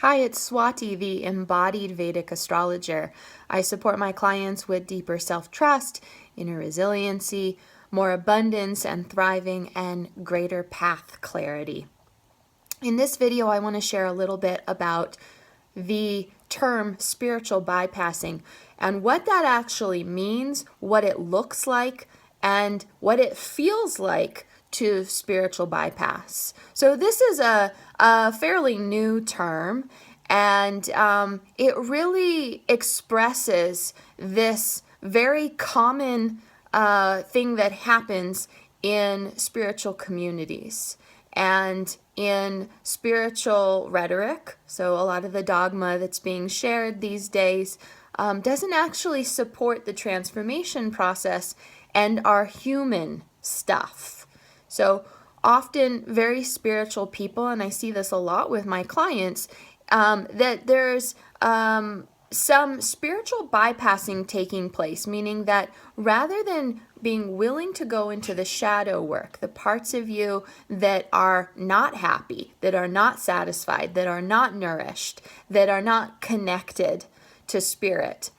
Hi, it's Swati, the Embodied Vedic Astrologer. I support my clients with deeper self-trust, inner resiliency, more abundance and thriving, and greater path clarity. In this video, I want to share a little bit about the term spiritual bypassing and what that actually means, what it looks like, and what it feels like to spiritual bypass. So this is a fairly new term, and it really expresses this very common thing that happens in spiritual communities and in spiritual rhetoric. So a lot of the dogma that's being shared these days doesn't actually support the transformation process and our human stuff. So often very spiritual people, and I see this a lot with my clients, that there's some spiritual bypassing taking place, meaning that rather than being willing to go into the shadow work, the parts of you that are not happy, that are not satisfied, that are not nourished, that are not connected to spirit,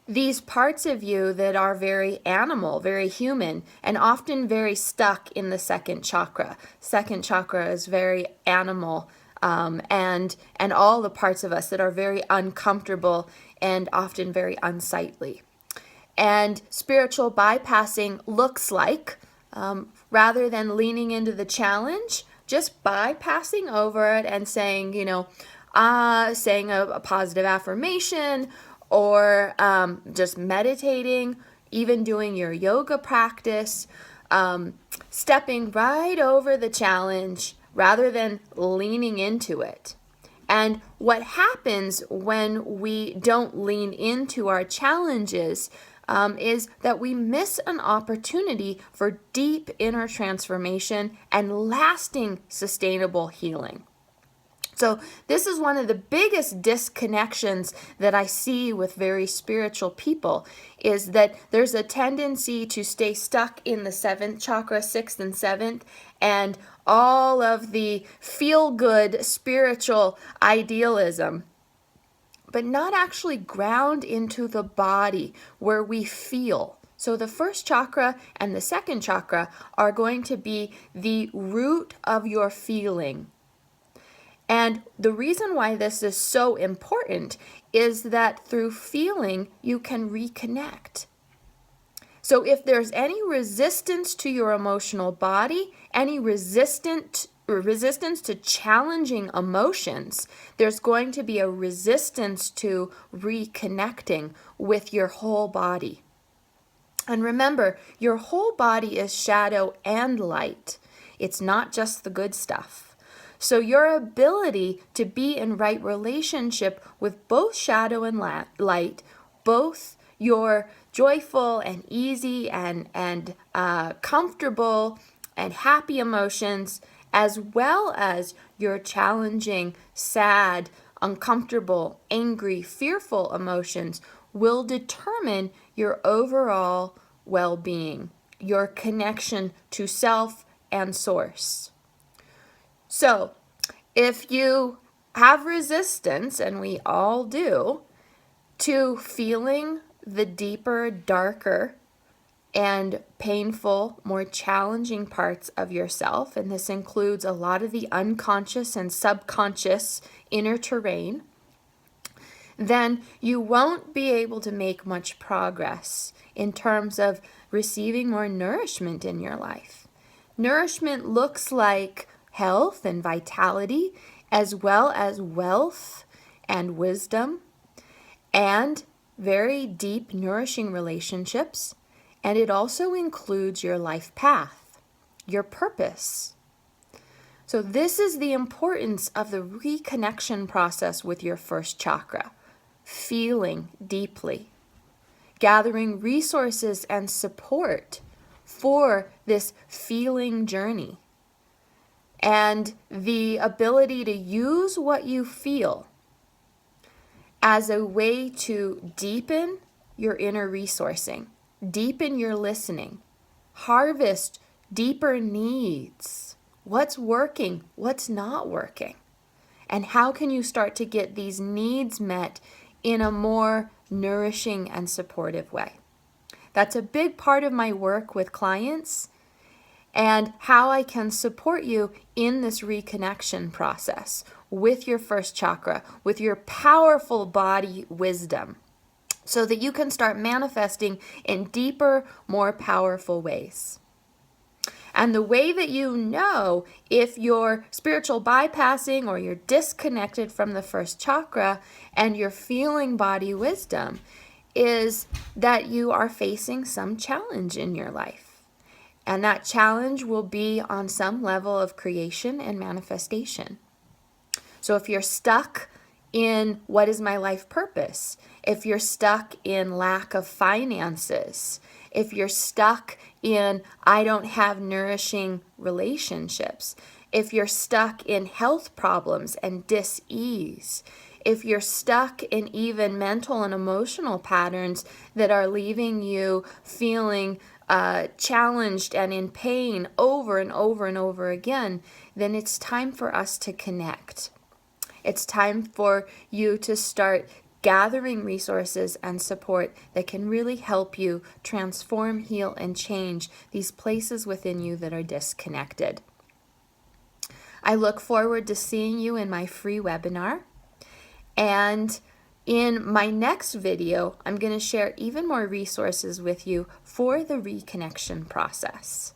these parts of you that are very animal, very human, and often very stuck in the second chakra. Second chakra is very animal, and all the parts of us that are very uncomfortable and often very unsightly. And spiritual bypassing looks like, rather than leaning into the challenge, just bypassing over it and saying, saying a positive affirmation, or just meditating, even doing your yoga practice, stepping right over the challenge rather than leaning into it. And what happens when we don't lean into our challenges is that we miss an opportunity for deep inner transformation and lasting sustainable healing. So this is one of the biggest disconnections that I see with very spiritual people, is that there's a tendency to stay stuck in the seventh chakra, sixth and seventh, and all of the feel-good spiritual idealism, but not actually ground into the body where we feel. So the first chakra and the second chakra are going to be the root of your feeling. And the reason why this is so important is that through feeling, you can reconnect. So if there's any resistance to your emotional body, any resistance to challenging emotions, there's going to be a resistance to reconnecting with your whole body. And remember, your whole body is shadow and light. It's not just the good stuff. So your ability to be in right relationship with both shadow and light, both your joyful and easy and comfortable and happy emotions, as well as your challenging, sad, uncomfortable, angry, fearful emotions, will determine your overall well-being, your connection to self and source. So if you have resistance, and we all do, to feeling the deeper, darker, and painful, more challenging parts of yourself, and this includes a lot of the unconscious and subconscious inner terrain, then you won't be able to make much progress in terms of receiving more nourishment in your life. Nourishment looks like health and vitality, as well as wealth and wisdom, and very deep, nourishing relationships. And it also includes your life path, your purpose. So this is the importance of the reconnection process with your first chakra, feeling deeply, gathering resources and support for this feeling journey, and the ability to use what you feel as a way to deepen your inner resourcing, deepen your listening, harvest deeper needs, what's working, what's not working, And how can you start to get these needs met in a more nourishing and supportive way? That's a big part of my work with clients and how I can support you in this reconnection process with your first chakra, with your powerful body wisdom, so that you can start manifesting in deeper, more powerful ways. And the way that you know if you're spiritual bypassing or you're disconnected from the first chakra and you're feeling body wisdom is that you are facing some challenge in your life. And that challenge will be on some level of creation and manifestation. So if you're stuck in what is my life purpose, if you're stuck in lack of finances, if you're stuck in I don't have nourishing relationships, if you're stuck in health problems and dis-ease, if you're stuck in even mental and emotional patterns that are leaving you feeling challenged and in pain over and over and over again, then it's time for us to connect. It's time for you to start gathering resources and support that can really help you transform, heal, and change these places within you that are disconnected. I look forward to seeing you in my free webinar. And in my next video, I'm going to share even more resources with you for the reconnection process.